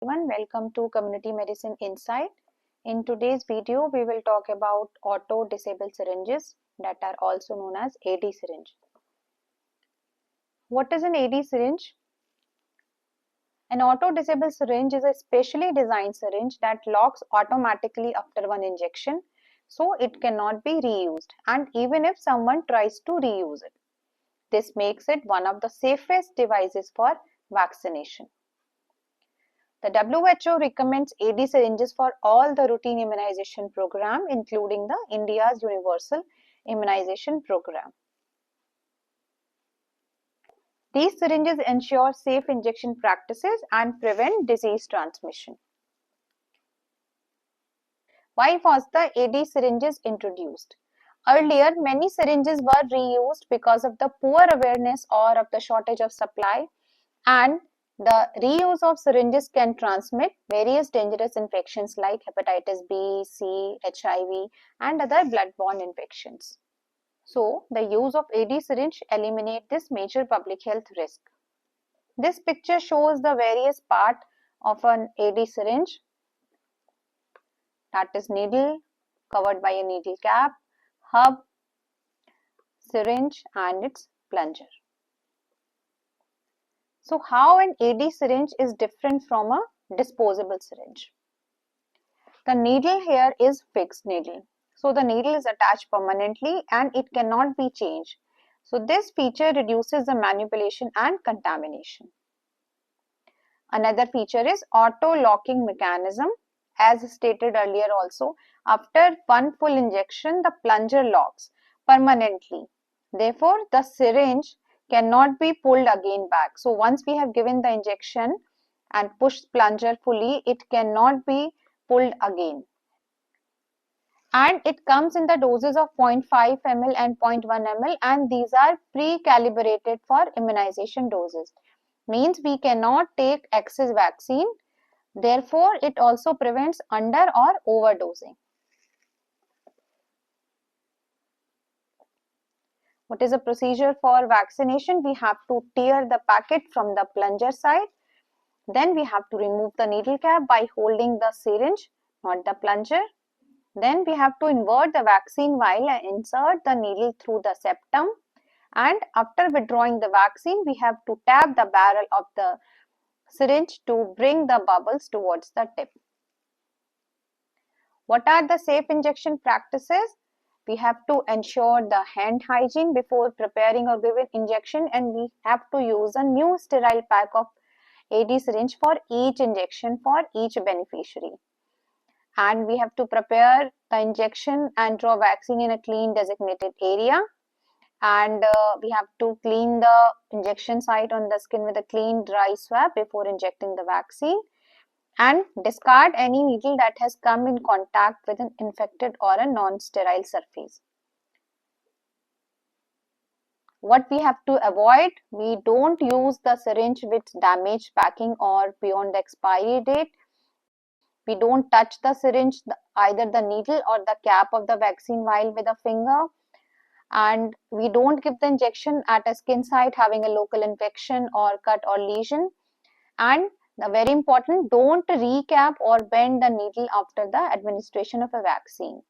everyone, welcome to Community Medicine Insight. In today's video, we will talk about auto-disable syringes that are also known as AD syringe. What is an AD syringe? An auto-disable syringe is a specially designed syringe that locks automatically after one injection, so it cannot be reused, and even if someone tries to reuse it. This makes it one of the safest devices for vaccination. The WHO recommends AD syringes for all the routine immunization program, including the India's Universal Immunization Program. These syringes ensure safe injection practices and prevent disease transmission. Why was the AD syringes introduced? Earlier, many syringes were reused because of the poor awareness or of the shortage of supply, and the reuse of syringes can transmit various dangerous infections like Hepatitis B, C, HIV, and other bloodborne infections. So, the use of AD syringe eliminates this major public health risk. This picture shows the various parts of an AD syringe. That is needle covered by a needle cap, hub, syringe, and its plunger. So how an AD syringe is different from a disposable syringe? The needle here is fixed needle. So the needle is attached permanently and it cannot be changed. So this feature reduces the manipulation and contamination. Another feature is auto-locking mechanism. As stated earlier also, after one full injection, the plunger locks permanently. Therefore, the syringe cannot be pulled again back. So once we have given the injection and pushed plunger fully, it cannot be pulled again. And it comes in the doses of 0.5 ml and 0.1 ml, and these are pre-calibrated for immunization doses. Means we cannot take excess vaccine. Therefore, it also prevents under or overdosing. What is the procedure for vaccination? We have to tear the packet from the plunger side. Then we have to remove the needle cap by holding the syringe, not the plunger. Then we have to invert the vaccine vial and insert the needle through the septum. And after withdrawing the vaccine, we have to tap the barrel of the syringe to bring the bubbles towards the tip. What are the safe injection practices? We have to ensure the hand hygiene before preparing or giving injection, and we have to use a new sterile pack of AD syringe for each injection for each beneficiary. And we have to prepare the injection and draw vaccine in a clean designated area. And we have to clean the injection site on the skin with a clean dry swab before injecting the vaccine. And discard any needle that has come in contact with an infected or a non-sterile surface. What we have to avoid, we don't use the syringe with damaged packing or beyond the expiry date. We don't touch the syringe, either the needle or the cap of the vaccine vial with a finger. And we don't give the injection at a skin site having a local infection or cut or lesion. And the very important, don't recap or bend the needle after the administration of a vaccine.